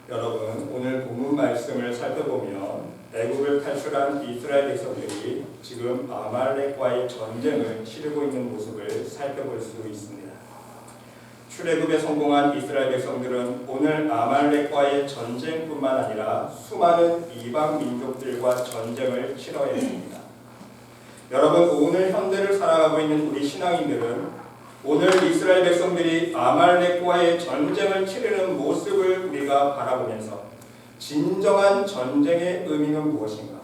여러분, 오늘 본문 말씀을 살펴보면 애굽을 탈출한 이스라엘 백성들이 지금 아말렉과의 전쟁을 치르고 있는 모습을 살펴볼 수 있습니다. 출애굽에 성공한 이스라엘 백성들은 오늘 아말렉과의 전쟁뿐만 아니라 수많은 이방 민족들과 전쟁을 치러야 했습니다. 여러분, 오늘 현대를 살아가고 있는 우리 신앙인들은 오늘 이스라엘 백성들이 아말렉과의 전쟁을 치르는 모습을 우리가 바라보면서 진정한 전쟁의 의미는 무엇인가?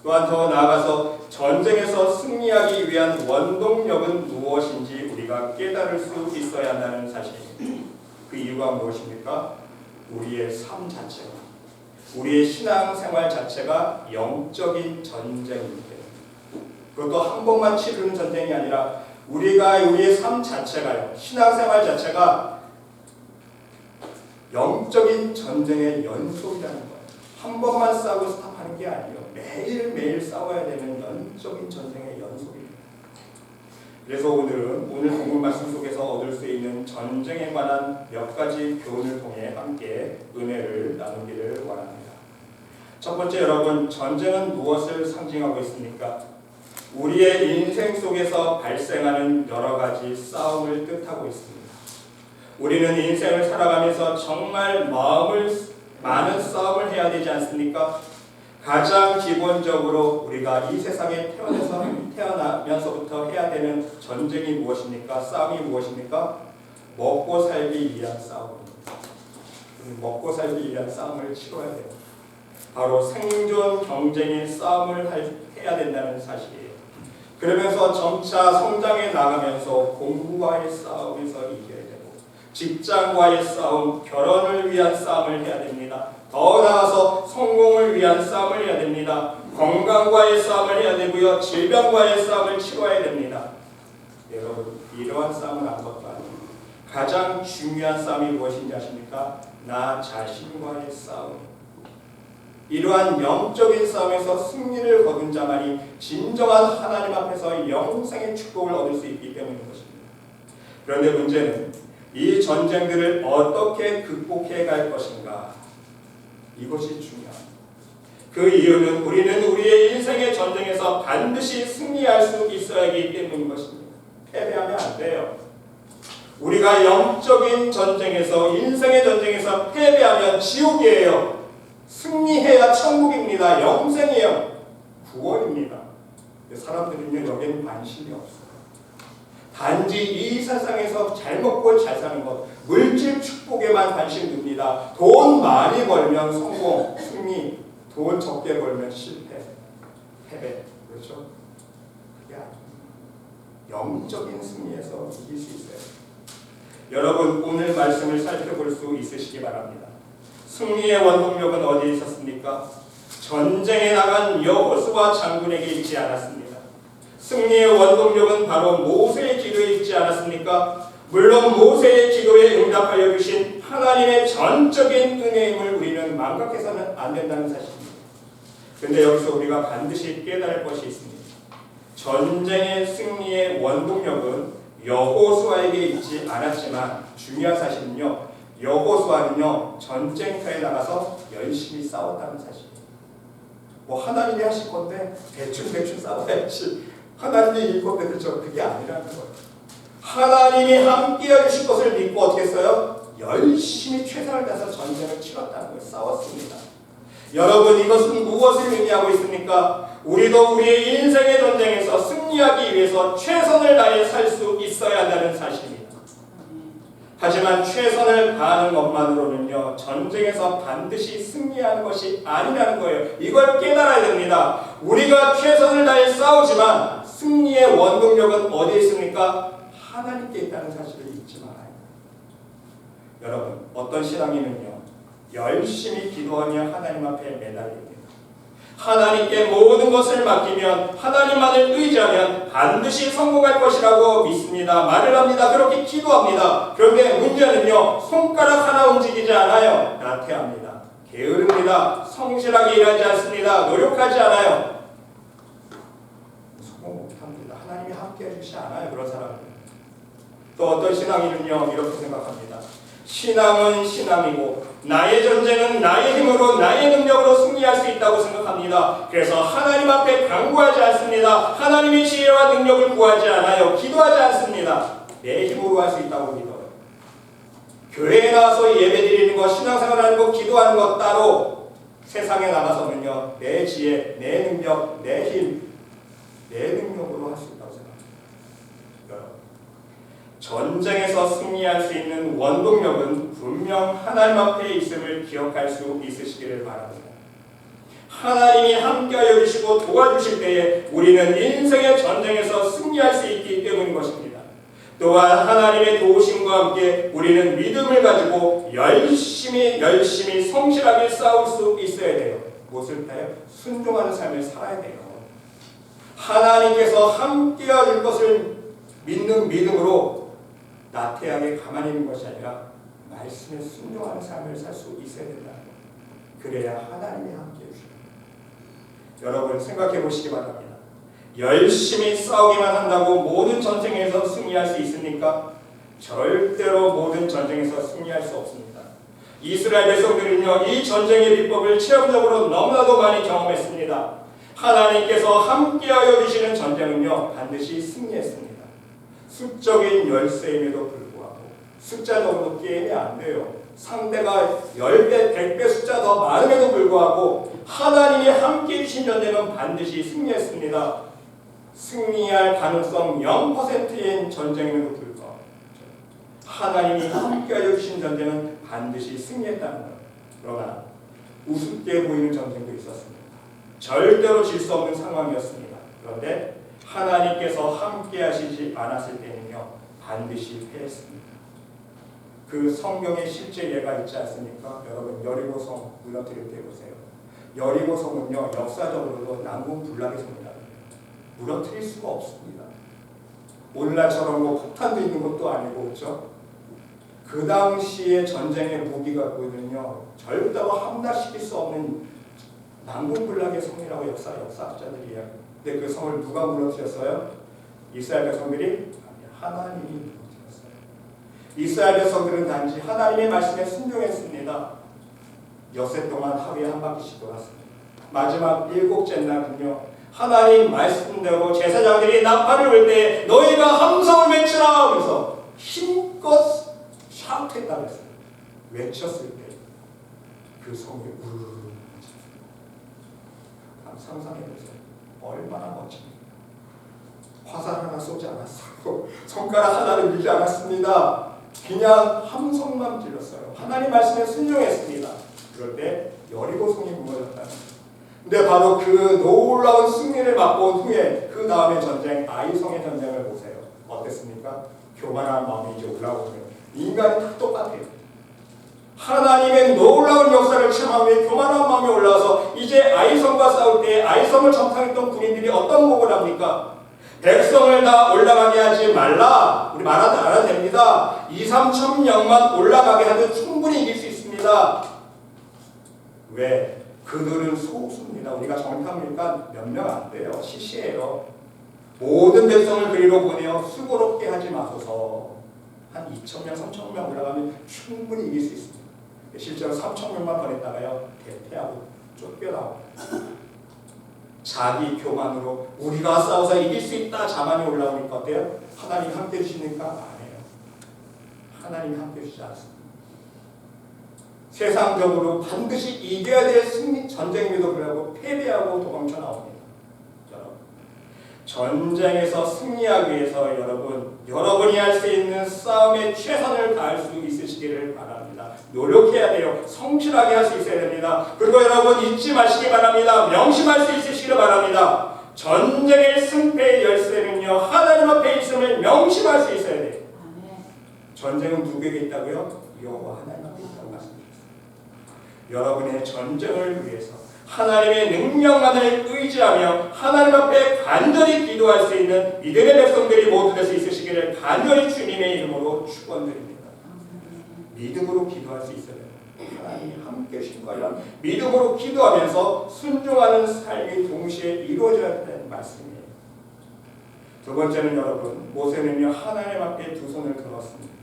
또한 더 나아가서 전쟁에서 승리하기 위한 원동력은 무엇인지 우리가 깨달을 수 있어야 한다는 사실입니다. 그 이유가 무엇입니까? 우리의 삶 자체가, 우리의 신앙생활 자체가 영적인 전쟁입니다. 그것도 한 번만 치르는 전쟁이 아니라 우리의 삶 자체가요, 신앙생활 자체가 영적인 전쟁의 연속이라는 거예요. 한 번만 싸우고 스탑하는 게 아니에요. 매일매일 싸워야 되는 영적인 전쟁의 연속입니다. 그래서 오늘 본문 말씀 속에서 얻을 수 있는 전쟁에 관한 몇 가지 교훈을 통해 함께 은혜를 나누기를 원합니다. 첫 번째, 여러분, 전쟁은 무엇을 상징하고 있습니까? 우리의 인생 속에서 발생하는 여러 가지 싸움을 뜻하고 있습니다. 우리는 인생을 살아가면서 정말 많은 싸움을 해야 되지 않습니까? 가장 기본적으로 우리가 이 세상에 태어나면서부터 해야 되는 전쟁이 무엇입니까? 싸움이 무엇입니까? 먹고 살기 위한 싸움입니다. 먹고 살기 위한 싸움을 치러야 돼요. 바로 생존 경쟁의 싸움을 해야 된다는 사실이에요. 그러면서 점차 성장해 나가면서 공부와의 싸움에서 이겨야 되고, 직장과의 싸움, 결혼을 위한 싸움을 해야 됩니다. 더 나아가서 성공을 위한 싸움을 해야 됩니다. 건강과의 싸움을 해야 되고요, 질병과의 싸움을 치러야 됩니다. 여러분, 이러한 싸움을 한 것도 아니에요. 가장 중요한 싸움이 무엇인지 아십니까? 나 자신과의 싸움. 이러한 영적인 싸움에서 승리를 거둔 자만이 진정한 하나님 앞에서 영생의 축복을 얻을 수 있기 때문인 것입니다. 그런데 문제는 이 전쟁들을 어떻게 극복해 갈 것인가? 이것이 중요합니다. 그 이유는 우리는 우리의 인생의 전쟁에서 반드시 승리할 수 있어야 하기 때문인 것입니다. 패배하면 안 돼요. 우리가 영적인 전쟁에서, 인생의 전쟁에서 패배하면 지옥이에요. 승리해야 천국입니다. 영생이에요. 구원입니다. 사람들은요, 여기에는 관심이 없어요. 단지 이 세상에서 잘 먹고 잘 사는 것, 물질 축복에만 관심 둡니다. 돈 많이 벌면 성공, 승리, 돈 적게 벌면 실패, 패배. 그렇죠? 그게 아니에요. 영적인 승리에서 이길 수 있어요. 여러분, 오늘 말씀을 살펴볼 수 있으시기 바랍니다. 승리의 원동력은 어디에 있었습니까? 전쟁에 나간 여호수아 장군에게 있지 않았습니다. 승리의 원동력은 바로 모세의 기도에 있지 않았습니까? 물론 모세의 기도에 응답하여 주신 하나님의 전적인 은혜임을 우리는 망각해서는 안 된다는 사실입니다. 그런데 여기서 우리가 반드시 깨달을 것이 있습니다. 전쟁의 승리의 원동력은 여호수아에게 있지 않았지만 중요한 사실은요, 여호수아는요, 전쟁터에 나가서 열심히 싸웠다는 사실이에요. 뭐 하나님이 하실 건데 대충 싸워야지, 하나님이 이길 건데, 그렇죠? 그게 아니라는 거예요. 하나님이 함께 해주실 것을 믿고 어떻게 했어요? 열심히 최선을 다해서 전쟁을 치렀다는 거예요. 싸웠습니다. 여러분, 이것은 무엇을 의미하고 있습니까? 우리도 우리의 인생의 전쟁에서 승리하기 위해서 최선을 다해 살 수 있어야 한다는 사실입니다. 하지만 최선을 다하는 것만으로는요, 전쟁에서 반드시 승리하는 것이 아니라는 거예요. 이걸 깨달아야 됩니다. 우리가 최선을 다해 싸우지만 승리의 원동력은 어디에 있습니까? 하나님께 있다는 사실을 잊지 말아야 돼요. 여러분, 어떤 신앙인은요, 열심히 기도하며 하나님 앞에 매달립니다. 하나님께 모든 것을 맡기면, 하나님만을 의지하면 반드시 성공할 것이라고 믿습니다. 말을 합니다. 그렇게 기도합니다. 그런데 문제는요, 손가락 하나 움직이지 않아요. 나태합니다. 게으릅니다. 성실하게 일하지 않습니다. 노력하지 않아요. 성공 못합니다. 하나님이 함께 해주시지 않아요. 그런 사람은. 또 어떤 신앙인은요, 이렇게 생각합니다. 신앙은 신앙이고 나의 전쟁은 나의 힘으로 나의 능력으로 승리할 수 있다고 생각합니다. 그래서 하나님 앞에 간구하지 않습니다. 하나님의 지혜와 능력을 구하지 않아요. 기도하지 않습니다. 내 힘으로 할 수 있다고 믿어요. 교회에 나와서 예배드리는 것, 신앙생활하는 것, 기도하는 것 따로 세상에 나가서는요. 내 지혜, 내 능력, 내 힘, 내 능력으로 할 수 있다고 생각합니다. 여러분, 전쟁에서 승리할 수 있는 원동력은 분명 하나님 앞에 있음을 기억할 수 있으시기를 바랍니다. 하나님이 함께하여 주시고 도와주실 때에 우리는 인생의 전쟁에서 승리할 수 있기 때문인 것입니다. 또한 하나님의 도우심과 함께 우리는 믿음을 가지고 열심히 성실하게 싸울 수 있어야 돼요. 무엇을 해요? 순종하는 삶을 살아야 돼요. 하나님께서 함께하 줄 것을 믿는 믿음으로 나태하게 가만히 있는 것이 아니라 말씀에 순종하는 삶을 살 수 있어야 된다. 그래야 하나님이 함께해 주십니다. 여러분 생각해 보시기 바랍니다. 열심히 싸우기만 한다고 모든 전쟁에서 승리할 수 있습니까? 절대로 모든 전쟁에서 승리할 수 없습니다. 이스라엘 백성들은요, 이 전쟁의 비법을 체험적으로 너무나도 많이 경험했습니다. 하나님께서 함께하여 주시는 전쟁은요, 반드시 승리했습니다. 수적인 열세임에도 불구하고 숫자적으로 게임이 안 돼요. 상대가 10배, 100배 숫자 더 많음에도 불구하고 하나님이 함께해 주신 전쟁은 반드시 승리했습니다. 승리할 가능성 0%인 전쟁임에도 불구하고 하나님이 함께하여 주신 전쟁은 반드시 승리했다는 것. 그러나 우습게 보이는 전쟁도 있었습니다. 절대로 질 수 없는 상황이었습니다. 그런데 하나님께서 함께하시지 않았을 때는요, 반드시 패했습니다. 그 성경에 실제 예가 있지 않습니까? 여러분 여리고성 무너뜨릴 때 보세요. 여리고성은요, 역사적으로도 난공불락의 성이다. 무너뜨릴 수가 없습니다. 오늘날처럼 뭐 폭탄도 있는 것도 아니고, 그렇죠? 그 당시의 전쟁의 무기 갖고는요, 절대로 함락시킬 수 없는 난공불락의 성이라고 역사학자들이 이야기해요. 근데 그 성을 누가 무너뜨렸어요? 이스라엘 백성들이? 하나님이 무너뜨렸어요. 이스라엘 백성들은 단지 하나님의 말씀에 순종했습니다. 엿새 동안 하루에 한 바퀴씩 돌았습니다. 마지막 7째 날은요, 하나님 말씀대로 제사장들이 나팔을 불 때 너희가 함성을 외치라 그래서 힘껏 샤우트했다고 했어요. 외쳤을 때 그 성이 우르르 상상해보세요. 얼마나 멋집니까? 화살 하나 쏘지 않았어요. 손가락 하나를 밀지 않았습니다. 그냥 함성만 질렀어요. 하나님 말씀에 순종했습니다. 그럴 때 여리고성이 무너졌다는 거예요. 근데 바로 그 놀라운 승리를 맛본 후에 그 다음의 전쟁, 아이성의 전쟁을 보세요. 어땠습니까? 교만한 마음이 이제 올라오고요. 인간이 다 똑같아요. 하나님의 놀라운 역사를 체험하며 교만한 마음이 올라와서 이제 아이성과 싸울 때 아이성을 점탕했던 군인들이 어떤 목을 합니까? 백성을 다 올라가게 하지 말라. 우리 말하지 않아도 됩니다. 2-3천 명만 올라가게 하면 충분히 이길 수 있습니다. 왜? 그들은 소수입니다. 우리가 정탐일까 몇 명 안 돼요. 시시해요. 모든 백성을 그리로 보내어 수고롭게 하지 마소서. 한 2,000명, 3,000명 올라가면 충분히 이길 수 있습니다. 실제로 3,000명만 보냈다가요, 대패하고 쫓겨나고 자기 교만으로 우리가 싸워서 이길 수 있다 자만이 올라오니까 어때요? 하나님 함께 해주시니까 안 해요. 하나님이 함께 해주지 않습니다. 세상적으로 반드시 이겨야 될 승리 전쟁임에도 불구하고 패배하고 도망쳐 나옵니다. 전쟁에서 승리하기 위해서 여러분이 할 수 있는 싸움에 최선을 다할 수 있으시기를 바랍니다. 노력해야 돼요. 성실하게 할 수 있어야 됩니다. 그리고 여러분 잊지 마시기 바랍니다. 명심할 수 있으시기를 바랍니다. 전쟁의 승패의 열쇠는요, 하나님 앞에 있음을 명심할 수 있어야 돼요. 전쟁은 누구에게 있다고요? 여호와 하나님 앞에 있다고 말씀드렸습니다. 여러분의 전쟁을 위해서 하나님의 능력만을 의지하며 하나님 앞에 간절히 기도할 수 있는 믿음의 백성들이 모두 될 수 있으시기를 간절히 주님의 이름으로 축원드립니다. 믿음으로 기도할 수 있어야 돼요. 하나님이 함께 하신 거예요. 믿음으로 기도하면서 순종하는 삶이 동시에 이루어져야 된다는 말씀이에요. 두 번째는 여러분, 모세는요 하나님 앞에 두 손을 들었습니다.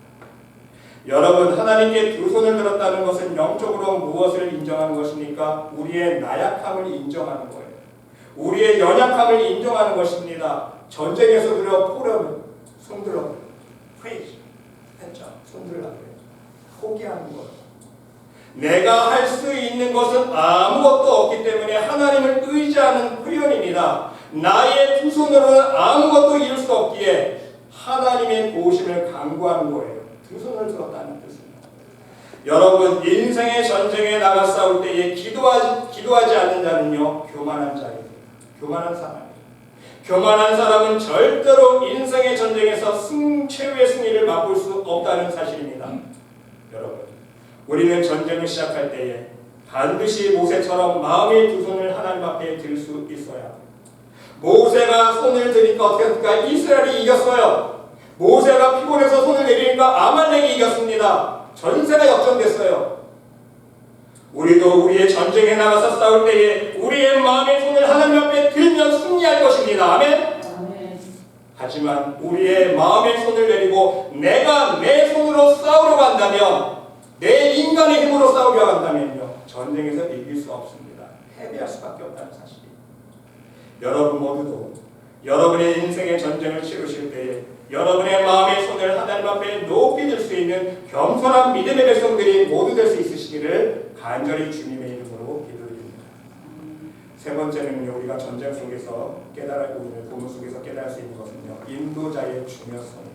여러분, 하나님께 두 손을 들었다는 것은 영적으로 무엇을 인정하는 것입니까? 우리의 나약함을 인정하는 거예요. 우리의 연약함을 인정하는 것입니다. 전쟁에서 들어 포럼을 손들어 프레이즈 했죠. 손들라고요. 포기하는 거예요. 내가 할 수 있는 것은 아무것도 없기 때문에 하나님을 의지하는 표현입니다. 나의 두 손으로는 아무것도 이룰 수 없기에 하나님의 도우심을 간구하는 거예요. 두 손을 들었다는 뜻입니다. 여러분, 인생의 전쟁에 나가 싸울 때에 기도하지 않는 자는요, 교만한 자예요. 교만한 사람이에요. 교만한 사람은 절대로 인생의 전쟁에서 최후의 승리를 맛볼 수 없다는 사실입니다. 여러분, 우리는 전쟁을 시작할 때에 반드시 모세처럼 마음의 두 손을 하나님 앞에 들 수 있어야 합니다. 모세가 손을 드니까 어떻게 합니까? 이스라엘이 이겼어요. 모세가 피곤해서 손을 내리니까 아말렉이 이겼습니다. 전세가 역전됐어요. 우리도 우리의 전쟁에 나가서 싸울 때에 우리의 마음의 손을 하나님 앞에 들면 승리할 것입니다. 아멘? 하지만 우리의 마음의 손을 내리고 내가 내 손으로 싸우려고 한다면, 내 인간의 힘으로 싸우려고 한다면요, 전쟁에서 이길 수 없습니다. 패배할 수밖에 없다는 사실이에요. 여러분 모두도 여러분의 인생의 전쟁을 치르실 때에 여러분의 마음의 손을 하나님 앞에 높이 들 수 있는 겸손한 믿음의 백성들이 모두 될 수 있으시기를 간절히 주님의 이름으로 기도드립니다. 세 번째는요, 우리가 전쟁 속에서 오늘 본문 속에서 깨달을 수 있는 것은요, 인도자의 중요성입니다.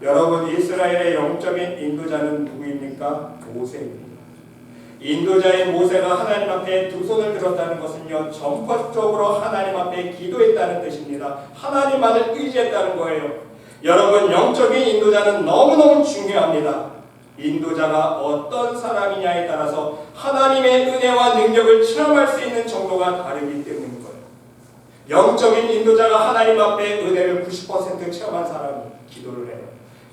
여러분, 이스라엘의 영적인 인도자는 누구입니까? 모세입니다. 인도자인 모세가 하나님 앞에 두 손을 들었다는 것은요, 전폭적으로 하나님 앞에 기도했다는 뜻입니다. 하나님만을 의지했다는 거예요. 여러분, 영적인 인도자는 너무너무 중요합니다. 인도자가 어떤 사람이냐에 따라서 하나님의 은혜와 능력을 체험할 수 있는 정도가 다르기 때문인 거예요. 영적인 인도자가 하나님 앞에 은혜를 90% 체험한 사람이 기도를 해요.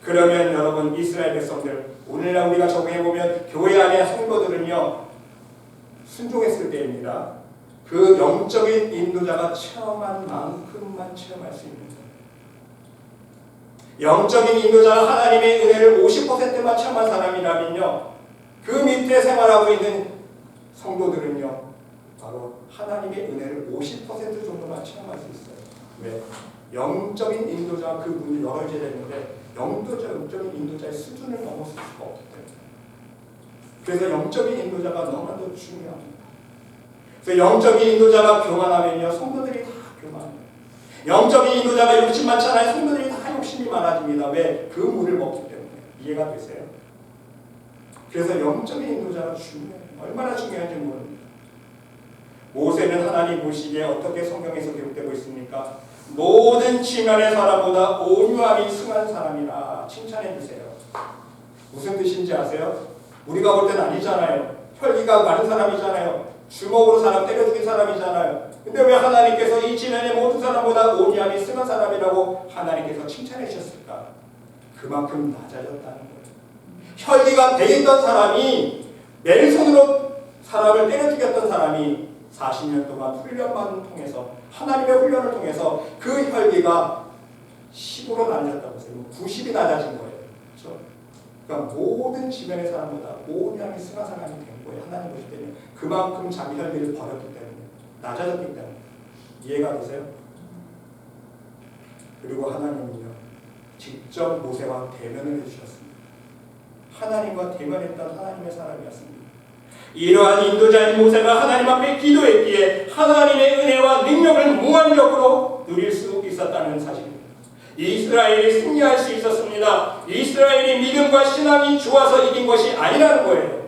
그러면 여러분, 이스라엘 백성들, 오늘날 우리가 적용해보면 교회 안에 성도들은요, 순종했을 때입니다. 그 영적인 인도자가 체험한 만큼만 체험할 수 있는 거예요. 영적인 인도자가 하나님의 은혜를 50%만 체험한 사람이라면요, 그 밑에 생활하고 있는 성도들은요, 바로 하나님의 은혜를 50% 정도만 체험할 수 있어요. 왜? 영적인 인도자 그 문이 열어져야 되는데 영적인 인도자의 수준을 넘어설 수가 없기 때문에. 그래서 영적인 인도자가 너무나도 중요합니다. 그래서 영적인 인도자가 교만하면요, 성도들이 다 교만해요. 영적인 인도자가 욕심 많잖아요. 성도들이 다 욕심이 많아집니다. 왜? 그 물을 먹기 때문에. 이해가 되세요? 그래서 영적인 인도자가 중요해요. 얼마나 중요한지 모릅니다. 모세는 하나님 보시기에 어떻게 성경에서 기록되고 있습니까? 모든 지면의 사람보다 온유함이 승한 사람이라 칭찬해 주세요. 무슨 뜻인지 아세요? 우리가 볼 때는 아니잖아요. 혈기가 많은 사람이잖아요. 주먹으로 사람 때려 죽인 사람이잖아요. 근데 왜 하나님께서 이 지면의 모든 사람보다 온유함이 승한 사람이라고 하나님께서 칭찬해 주셨을까? 그만큼 낮아졌다는 거예요. 혈기가 배있던 사람이, 맨손으로 사람을 때려 죽였던 사람이 40년 동안 훈련만 통해서, 하나님의 훈련을 통해서 그 혈기가 10으로 낮아졌다고 해서 90이 낮아진 거예요. 그렇죠? 그러니까 모든 지면의 사람보다 온유함이 승한 사람이 된 거예요. 하나님 보실 때는 그만큼 자기 혈기를 버렸기 때문에, 낮아졌기 때문에. 이해가 되세요? 그리고 하나님은요, 직접 모세와 대면을 해주셨습니다. 하나님과 대면했던 하나님의 사람이었습니다. 이러한 인도자인 모세가 하나님 앞에 기도했기에 하나님의 은혜와 능력을 무한력으로 누릴 수 있었다는 사실입니다. 이스라엘이 승리할 수 있었습니다. 이스라엘이 믿음과 신앙이 좋아서 이긴 것이 아니라는 거예요.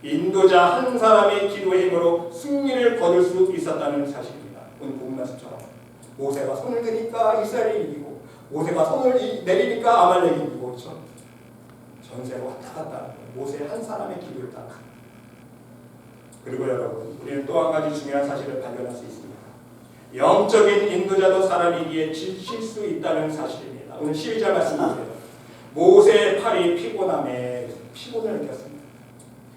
인도자 한 사람의 기도의 힘으로 승리를 거둘 수 있었다는 사실입니다. 오늘 본문 말씀처럼 모세가 손을 드니까 이스라엘이 이기고, 모세가 손을 내리니까 아말렉이 이기고, 그렇죠? 전세가 왔다 갔다 하는 거예요. 모세 한 사람의 기도에 따라. 그리고 여러분, 우리는 또 한 가지 중요한 사실을 발견할 수 있습니다. 영적인 인도자도 사람이기에 지칠 수 있다는 사실입니다. 오늘 12절 말씀 보세요. 모세의 팔이 피곤함에 피곤을 느꼈습니다.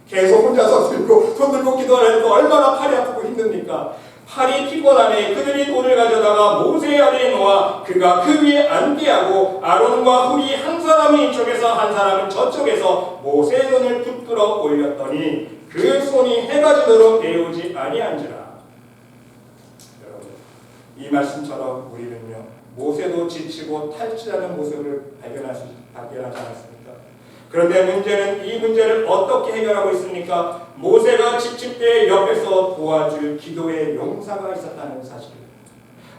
계속 혼자서 들고 손 들고 기도하니까 얼마나 팔이 아프고 힘듭니까? 팔이 피곤하니 그들이 돌을 가져다가 모세의 아래에 놓아 그가 그 위에 앉게 하고 아론과 훌이 한 사람은 이쪽에서 한 사람은 저쪽에서 모세의 눈을 붙들어 올렸더니 그 손이 해가 지도록 내오지 아니한지라. 여러분, 이 말씀처럼 우리는요 모세도 지치고 탈취하는 모습을 발견하지 않았습니까? 그런데 문제는 이 문제를 어떻게 해결하고 있습니까? 모세가 지칠 때 옆에서 도와줄 기도의 용사가 있었다는 사실입니다.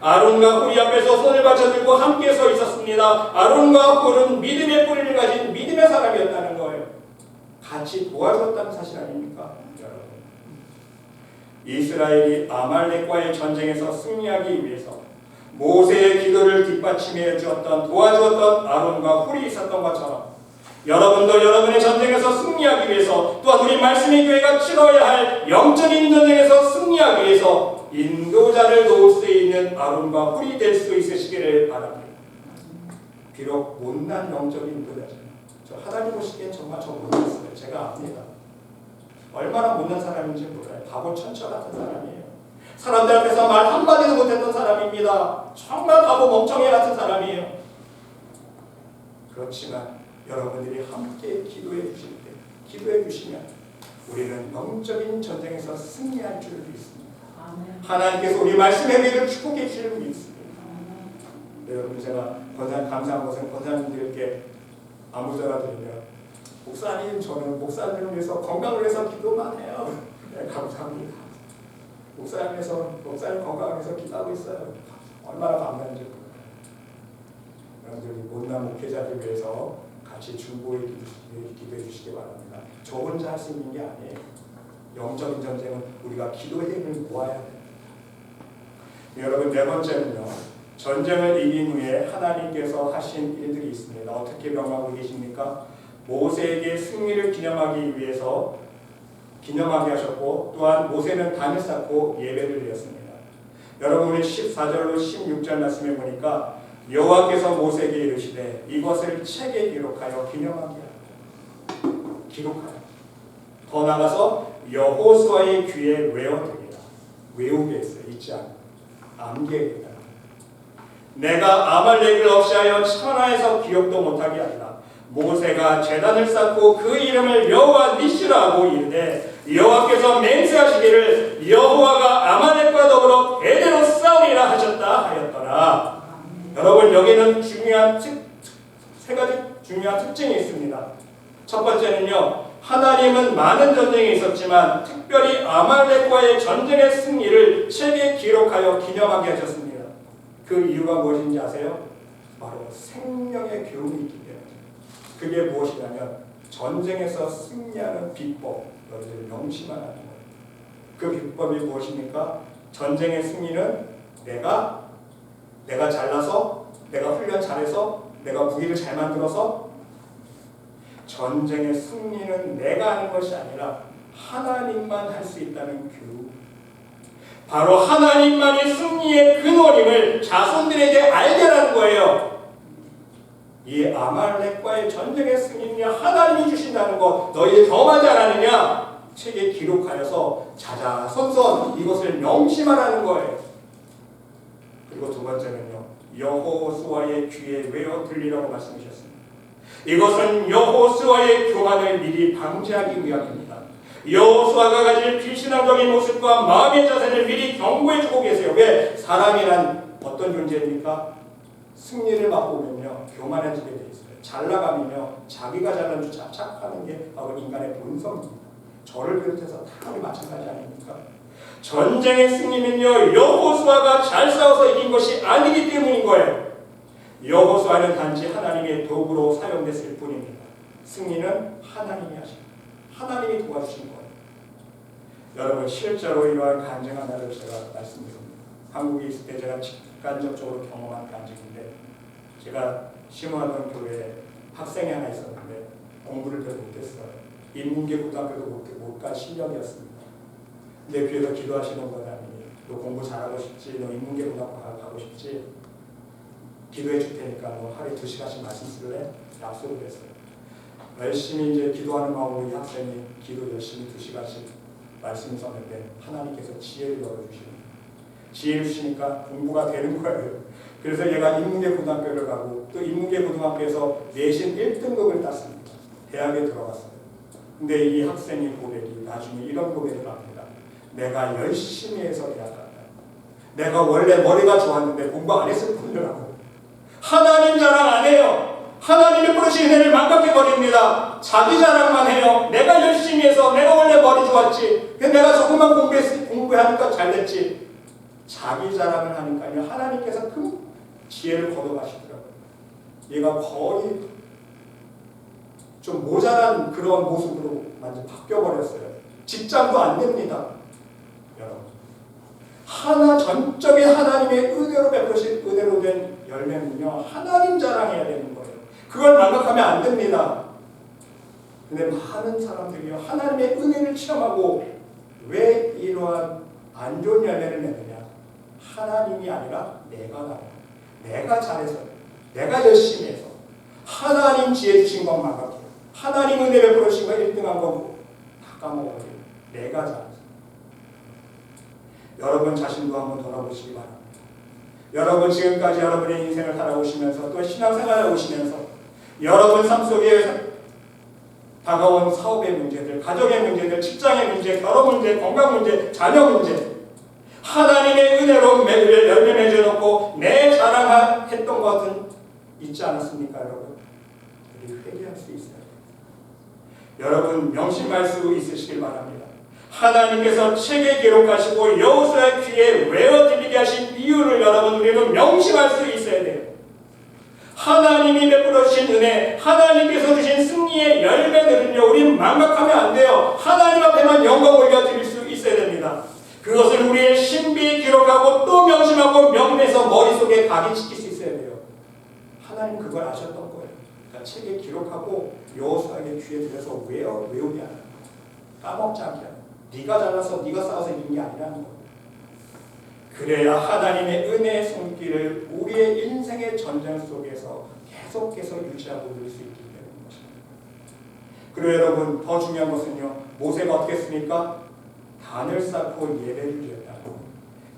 아론과 훌이 앞에서 손을 받쳐들고 함께 서 있었습니다. 아론과 훌은 믿음의 뿌리를 가진 믿음의 사람이었다는 거예요. 같이 도와줬다는 사실 아닙니까? 여러분, 이스라엘이 아말렉과의 전쟁에서 승리하기 위해서 모세의 기도를 뒷받침해 주었던 도와주었던 아론과 훌이 있었던 것처럼 여러분도 여러분의 전쟁에서 승리하기 위해서 또한 우리 말씀의 교회가 치러야 할 영적인 전쟁에서 승리하기 위해서 인도자를 도울 수 있는 아론과 훌이 될 수 있으시기를 바랍니다. 비록 못난 영적인 인도자죠. 저 하나님 보시기엔 정말 저 못났어요. 제가 압니다. 얼마나 못난 사람인지 몰라요. 바보 천처 같은 사람이에요. 사람들 앞에서 말 한마디도 못했던 사람입니다. 정말 바보 멍청이 같은 사람이에요. 그렇지만 여러분들이 함께 기도해 주실 때, 기도해 주시면 우리는 영적인 전쟁에서 승리할 줄 믿습니다. 하나님께서 우리 말씀의 미를 축복해 주실 줄 믿습니다. 여러분, 제가 감사한 것은 권사님들께 안부전화 드리면 목사님, 저는 목사님을 위해서 건강을 위해서 기도만 해요. 네, 감사합니다. 목사님 건강을 위해서 기도하고 있어요. 얼마나 감사한지 몰라요. 여러분들이 못난 목회자들 위해서 같이 중보에 기도해 주시기 바랍니다. 저 혼자 할 수 있는 게 아니에요. 영적인 전쟁은 우리가 기도의 힘을 모아야 돼요. 여러분, 네 번째는요. 전쟁을 이긴 후에 하나님께서 하신 일들이 있습니다. 어떻게 명하고 계십니까? 모세에게 승리를 기념하기 위해서 기념하게 하셨고 또한 모세는 단을 쌓고 예배를 드렸습니다. 여러분, 우리 14절로 16절 말씀에 보니까 여호와께서 모세에게 이르시되 이것을 책에 기록하여 기념하게 하라. 기록하라. 더 나아가서 여호수아의 귀에 외워두리라. 외우게 했어요. 잊지 않고 암기해라. 내가 아말렉을 없이하여 천하에서 기억도 못하게 하리라. 모세가 제단을 쌓고 그 이름을 여호와 니시라 하고 이르되 여호와께서 맹세하시기를 여호와가 아말렉과 더불어 대대로 싸우리라 하셨다 하였더라. 여러분, 여기는 세 가지 중요한 특징이 있습니다. 첫 번째는요, 하나님은 많은 전쟁이 있었지만 특별히 아말렉과의 전쟁의 승리를 책에 기록하여 기념하게 하셨습니다. 그 이유가 무엇인지 아세요? 바로 생명의 교훈이 있기 때문에. 그게 무엇이냐면 전쟁에서 승리하는 비법, 여러분들 명심하라는 거예요. 그 비법이 무엇입니까? 전쟁의 승리는 내가 잘나서, 내가 훈련 잘해서, 내가 무기를 잘 만들어서, 전쟁의 승리는 내가 하는 것이 아니라 하나님만 할 수 있다는 교훈. 바로 하나님만이 승리의 근원임을 자손들에게 알게 하는 거예요. 이 아말렉과의 전쟁의 승리는 하나님이 주신다는 것 너희 경험하지 않았느냐? 책에 기록하여서 자자손손 이것을 명심하라는 거예요. 그리고 두 번째는요, 여호수아의 귀에 외워 들리라고 말씀하셨습니다. 이것은 여호수아의 교만을 미리 방지하기 위함입니다. 여호수아가 가질 비신앙적인 모습과 마음의 자세를 미리 경고해주고 계세요. 왜? 사람이란 어떤 존재입니까? 승리를 맛보면요 교만해지게 돼 있어요. 잘 나가면요 자기가 잘난 줄 착각하는 게 바로 인간의 본성입니다. 저를 비롯해서 다 우리 마찬가지 아닙니까? 전쟁의 승리는요 여호수아가 잘 싸워서 이긴 것이 아니기 때문인 거예요. 여호수아는 단지 하나님의 도구로 사용됐을 뿐입니다. 승리는 하나님이 하십니다. 하나님이 도와주신 거예요. 여러분, 실제로 이러한 간증 하나를 제가 말씀드립니다. 한국에 있을 때 제가 직간접적으로 경험한 간증인데, 제가 심호하던 교회에 학생이 하나 있었는데 공부를 별 못했어요. 인문계 고등학교도 못 갈 실력이었습니다. 내 귀에서 기도하시는 거냐니, 너 공부 잘하고 싶지? 너 인문계 고등학교 가고 싶지? 기도해 줄 테니까 너 하루에 2시간씩 말씀 쓸래? 약속을 했어요. 열심히 이제 기도하는 마음으로 이 학생이 기도 열심히 2시간씩 말씀을 썼는데 하나님께서 지혜를 열어주시고 지혜를 주시니까 공부가 되는 거예요. 그래서 얘가 인문계 고등학교를 가고 또 인문계 고등학교에서 내신 1등급을 땄습니다. 대학에 들어갔어요. 근데 이 학생의 고백이 나중에 이런 고백을 합니다. 내가 열심히 해서 대학 갔다. 내가 원래 머리가 좋았는데 공부 안 했을 뿐이라고. 하나님 자랑 안 해요. 하나님이 부르신 은혜를 망각해버립니다. 자기 자랑만 해요. 내가 열심히 해서 내가 원래 머리 좋았지. 내가 조금만 공부하니까 잘됐지. 자기 자랑을 하니까요. 하나님께서 그 지혜를 걷어가시더라고요. 얘가 거의 좀 모자란 그런 모습으로 완전 바뀌어버렸어요. 직장도 안 됩니다. 여러분. 전적인 하나님의 은혜로 베푸신 은혜로 된 열매는요. 하나님 자랑해야 되는 거예요. 그걸 망각하면 안 됩니다. 근데 많은 사람들이요. 하나님의 은혜를 체험하고 왜 이러한 안 좋은 열매를 내느냐. 하나님이 아니라 내가 나와. 내가 잘해서, 내가 열심히 해서 하나님 지혜 주신 건 망각해요. 하나님 은혜 베풀으신 거 1등한 거 다 까먹어버려요. 내가 잘해서. 여러분 자신도 한번 돌아보시기 바랍니다. 여러분 지금까지 여러분의 인생을 살아오시면서 또 신앙생활을 오시면서 여러분 삶 속에 다가온 사업의 문제들, 가정의 문제들, 직장의 문제, 결혼 문제, 건강 문제, 자녀 문제 하나님의 은혜로 열매 맺어놓고 내 자랑했던 것은 있지 않았습니까 여러분? 우리 회개할 수 있어요. 여러분 명심할 수 있으시길 바랍니다. 하나님께서 책에 기록하시고 여호수아의 귀에 외워드리게 하신 이유를 여러분 우리는 명심할 수 있어야 돼요. 하나님이 베풀어 주신 은혜, 하나님께서 주신 승리의 열매들은요 우리는 망각하면 안 돼요. 하나님 앞에만 영광 올려드릴 수 있어야 됩니다. 그것을 우리의 신비에 기록하고 또 명심하고 명심해서 머릿속에 각인시킬 수 있어야 돼요. 하나님 그걸 아셨던 거예요. 그러니까 책에 기록하고 여호수아에게 귀에 들여서 외우게 하는 까먹지 않게 하는 네가 잘나서 네가 싸워서 이긴 게 아니라는 거예요. 그래야 하나님의 은혜의 손길을 우리의 인생의 전쟁 속에서 계속해서 유지하고 늘 수 있게 되는 것입니다. 그리고 여러분 더 중요한 것은요. 모세가 어떻게 했습니까? 단을 쌓고 예배를 드렸다고.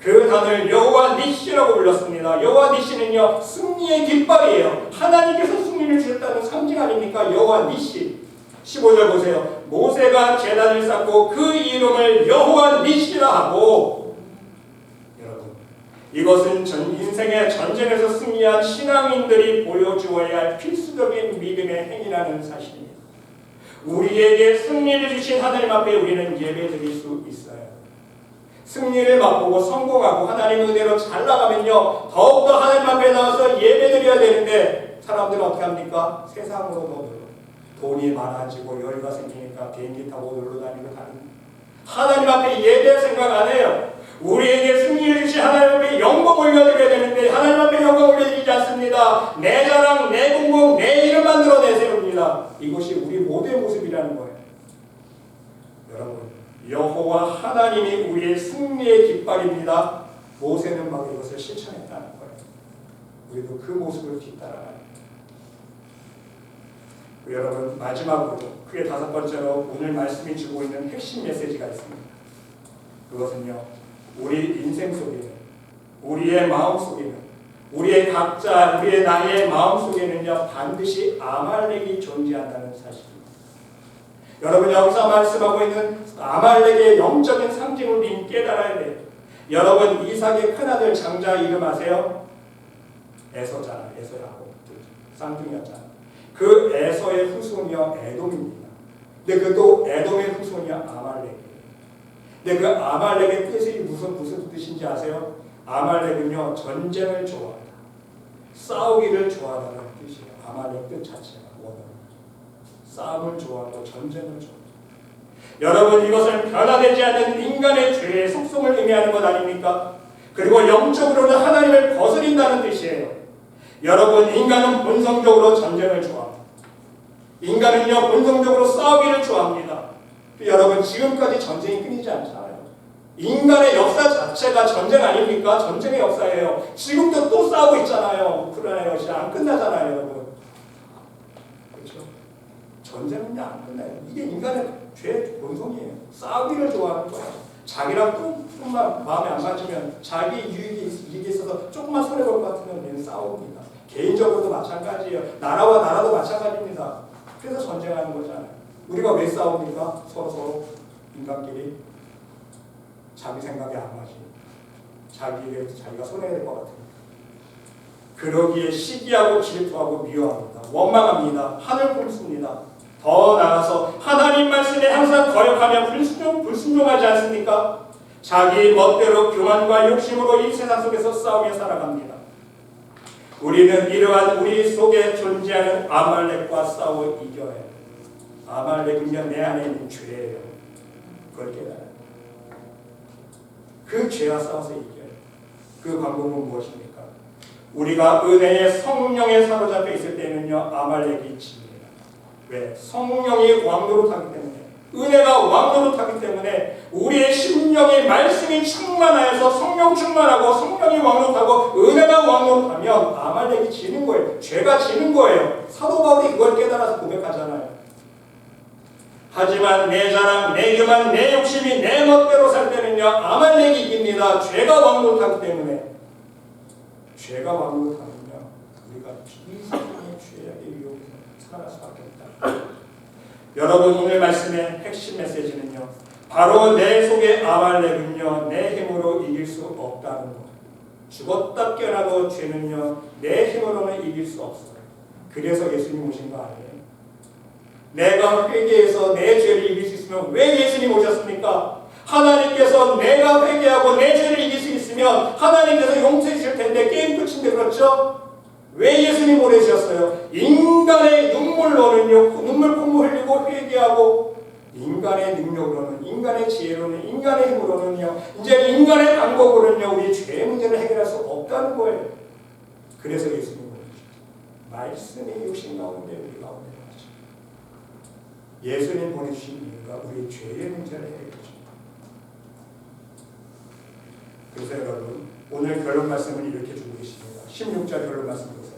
그 단을 여호와 니시라고 불렀습니다. 여호와 니시는요 승리의 깃발이에요. 하나님께서 승리를 주셨다는 상징 아닙니까? 여호와 니시. 15절 보세요. 모세가 제단을 쌓고 그 이름을 여호와 니시라 하고. 여러분 이것은 인생의 전쟁에서 승리한 신앙인들이 보여주어야 할 필수적인 믿음의 행위라는 사실입니다. 우리에게 승리를 주신 하나님 앞에 우리는 예배드릴 수 있어요. 승리를 맛보고 성공하고 하나님 은혜로 잘 나가면요 더욱더 하나님 앞에 나와서 예배드려야 되는데 사람들은 어떻게 합니까? 세상으로 놀러 돈이 많아지고 여유가 생기니까 비행기 타고 놀러 다니고 다닙니다. 하나님 앞에 예배할 생각 안 해요. 우리에게 승리를 주신 하나님 앞에 영광 올려드려야 되는데 하나님 앞에 영광 올려드리지 않습니다. 내 자랑, 내 공공, 내 이름만 드러내세웁니다. 이것이 우리 모두의 모습이라는 거예요. 여러분 여호와 하나님이 우리의 승리의 깃발입니다. 모세는 바로 이것을 실천했다는 거예요. 우리도 그 모습을 뒤따라가요. 여러분 마지막으로 크게 5번째로 오늘 말씀이 주고 있는 핵심 메시지가 있습니다. 그것은요 우리 인생 속에는 우리의 마음 속에는 우리의 각자 우리의 나의 마음 속에는요 반드시 아말렉이 존재한다는 사실입니다. 여러분 여기서 말씀하고 있는 아말렉의 영적인 상징을 우리는 깨달아야 돼요. 여러분 이삭의 큰아들 장자 이름 아세요? 에서잖아. 에서라고 쌍둥이였잖아. 그 에서의 후손이요 에돔입니다. 근데 그도 에돔의 후손이요 아말렉이에요. 근데 그 아말렉의 뜻이 무슨 뜻인지 아세요? 아말렉은요 전쟁을 좋아한다, 싸우기를 좋아한다는 뜻이에요. 아말렉 뜻 자체가 원어는 싸움을 좋아하고 전쟁을 좋아한다. 여러분 이것은 변화되지 않는 인간의 죄의 속성을 의미하는 것 아닙니까? 그리고 영적으로는 하나님을 거스린다는 뜻이에요. 여러분 인간은 본성적으로 전쟁을 좋아합니다. 인간은요 본성적으로 싸우기를 좋아합니다. 여러분 지금까지 전쟁이 끊이지 않잖아요. 인간의 역사 자체가 전쟁 아닙니까? 전쟁의 역사예요. 지금도 또 싸우고 있잖아요. 우크라이나 러시아 안 끝나잖아요 여러분. 그렇죠? 전쟁은 안 끝나요. 이게 인간의 죄 본성이에요. 싸우기를 좋아하는 거예요. 자기랑 조금만 마음에 안 맞으면 자기 이익에 있어서 조금만 손해볼 것 같으면 우리는 싸웁니다. 개인적으로도 마찬가지예요. 나라와 나라도 마찬가지입니다. 그래서 전쟁하는 거잖아요. 우리가 왜 싸웁니까? 서로 인간끼리 자기 생각이 안 맞으니까. 자기가 손해낼 것 같으니까. 그러기에 시기하고 질투하고 미워합니다. 원망합니다. 하늘 굶습니다. 더 나아가서 하나님 말씀에 항상 거역하며 불순종하지 않습니까? 자기 멋대로 교만과 욕심으로 이 세상 속에서 싸우며 살아갑니다. 우리는 이러한 우리 속에 존재하는 아말렉과 싸워 이겨야 해요. 아말렉은요 내 안에 있는 죄예요. 그걸 깨달아요. 그 죄와 싸워서 이겨요. 그 방법은 무엇입니까? 우리가 은혜의 성령에 사로잡혀 있을 때는요 아말렉이 집니다. 왜? 성령이 왕노릇하기 때문에, 은혜가 왕노릇하기 때문에 우리의 심령이 말씀이 충만하여서 성령 충만하고 성령이 왕노릇하고 은혜가 왕노릇하면 아말렉이 지는 거예요. 죄가 지는 거예요. 사도 바울이 그걸 깨달아서 고백하잖아요. 하지만 내 자랑, 내 교만, 내 욕심이 내 멋대로 살 때는요 아말렉이 이깁니다. 죄가 왕노릇하기 때문에. 죄가 왕노릇하면요 우리가 비상의 죄악의 유혹에서 살아갈 수밖에 없다. 여러분 오늘 말씀의 핵심 메시지는요 바로 내 속의 아말렉은요 내 힘으로 이길 수 없다는 것. 죽었다 깨어나도 죄는요 내 힘으로는 이길 수 없어요. 그래서 예수님 오신 거 아니에요? 내가 회개해서 내 죄를 이길 수 있으면 왜 예수님 오셨습니까? 하나님께서 내가 회개하고 내 죄를 이길 수 있으면 하나님께서 용서해 주실 텐데 게임 끝인데 그렇죠? 왜 예수님 보내셨어요? 인간의 눈물로는요 눈물 콧물 흘리고 회개하고 인간의 능력으로는 인간의 지혜로는 인간의 힘으로는요 이제 인간의 방법으로는요 우리 죄의 문제를 해결할 수 없다는 거예요. 그래서 예수님 보내주셨죠. 말씀이 육신 가운데 우리 가운데 나죠. 예수님 보내주신 이유가 우리 죄의 문제를 해결해 줍니다. 그래서 여러분 오늘 결론 말씀을 이렇게 주고 계십니다. 16절 결론 말씀 보세요.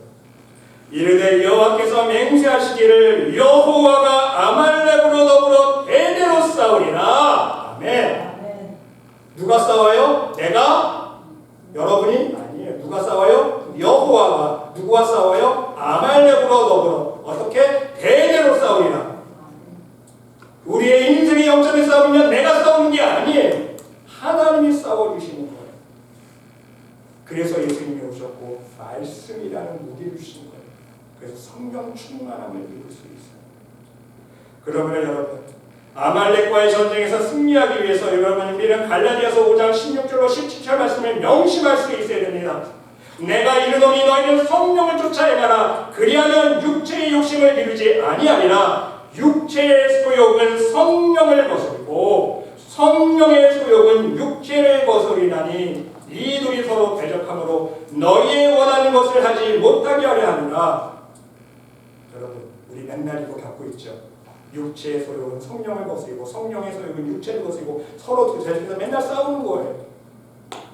이르되 여호와께서 맹세하시기를 여호와가 아말렉으로 더불어 대대로 싸우리라. 아멘. 누가 싸워요? 내가? 여러분이? 아니에요. 누가 싸워요? 여호와가. 누구와 싸워요? 아말렉으로 더불어. 어떻게? 대대로 싸우리라. 우리의 인생의 영적인 싸움이면 내가 싸우는 게 아니에요. 하나님이 싸워주시는 거예요. 그래서 예수님이 오셨고 말씀이라는 무기를 주신 거예요. 그래서 성령 충만함을 이룰 수 있어요. 그러면 여러분 아말렉과의 전쟁에서 승리하기 위해서 여러분 우리는 갈라디아서 5장 16절로 17절 말씀을 명심할 수 있어야 됩니다. 내가 이르노니 너희는 성령을 쫓아 행하라. 그리하면 육체의 욕심을 이루지 아니하리라. 육체의 소욕은 성령을 거스르고 성령의 소욕은 육체를 거스리나니 이 둘이 서로 대적함으로 너희의 원하는 것을 하지 못하게 하려 하느라. 여러분 우리 맨날 이거 겪고 있죠. 육체의 소욕은 성령을 거스리고 성령의 소욕은 육체를 거스리고 서로 대적해서 맨날 싸우는 거예요.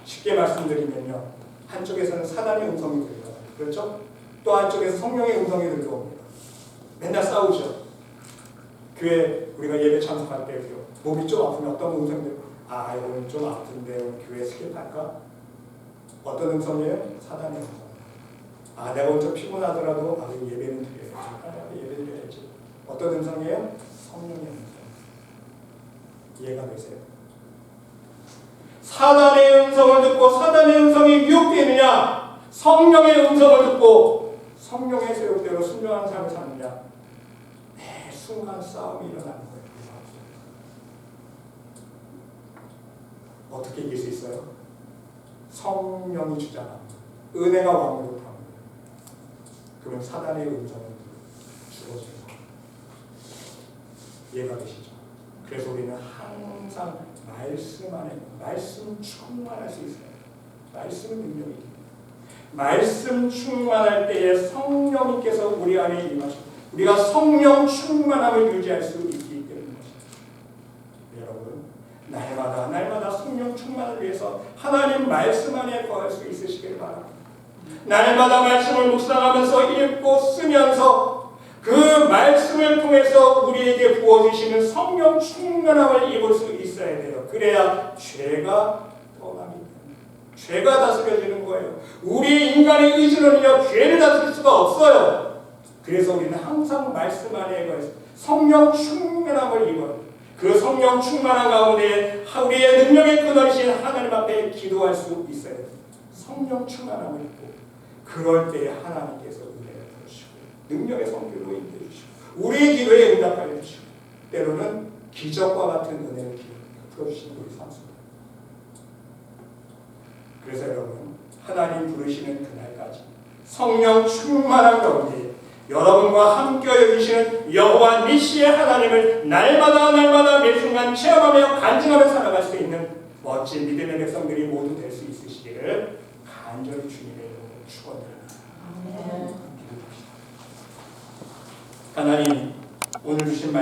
쉽게 말씀드리면요 한쪽에서는 사단의 음성이 들려요. 그렇죠? 또 한쪽에서 성령의 음성이 들려옵니다. 맨날 싸우죠. 교회 우리가 예배 참석할 때요 몸이 좀 아프면 어떤 음성들 오늘 좀 아픈데 오늘 교회 스킵할까? 어떤 음성이에요? 사단의 음성. 내가 오늘 좀 피곤하더라도 예배는 드려야지. 예배 드려야지. 어떤 음성이에요? 성령의 음성. 이해가 되세요? 사단의 음성을 듣고 사단의 음성이 유혹되느냐? 성령의 음성을 듣고 성령의 소욕대로 순종하는 삶을 사느냐? 매 순간 싸움이 일어나는 거예요. 어떻게 이길 수 있어요? 성령이 주장합니다. 은혜가 왕으로 합니다. 그러면 사단의 음성은 죽어집니다. 이해가 되시죠? 그래서 우리는 항상 말씀 안에 말씀 충만할 수 있어요. 말씀은 능력입니다. 말씀 충만할 때에 성령님께서 우리 안에 임하시고 우리가 성령 충만함을 유지할 수 있기 때문입니다. 여러분 날마다 성령 충만을 위해서 하나님 말씀 안에 거할 수 있으시길 바랍니다. 날마다 말씀을 묵상하면서 읽고 쓰면서 그 말씀을 통해서 우리에게 부어주시는 성령 충만함을 입을 수 있습니다. 있어야 돼요. 그래야 죄가 떠납니다. 죄가 다스려지는 거예요. 우리 인간의 의지로는요 죄를 다스릴 수가 없어요. 그래서 우리는 항상 말씀 안에 거해서 성령 충만함을 입어요. 그 성령 충만한 가운데 우리의 능력의 근원이신 하나님 앞에 기도할 수 있어야 돼요. 성령 충만함을 입고 그럴 때에 하나님께서 은혜를 주시고 능력의 성교로 인도해 주시고 우리의 기도에 응답하여 주시고 때로는 기적과 같은 은혜를 풀어주시는 우리 삶 속에. 그래서 여러분 하나님 부르시는 그날까지 성령 충만한 가운데 여러분과 함께 여기시는 여호와 니시의 하나님을 날마다 매 순간 체험하며 간증하며 살아갈 수 있는 멋진 믿음의 백성들이 모두 될 수 있으시기를 간절히 주님의 이름으로 축원드립니다. 하나님 오늘 주신 말씀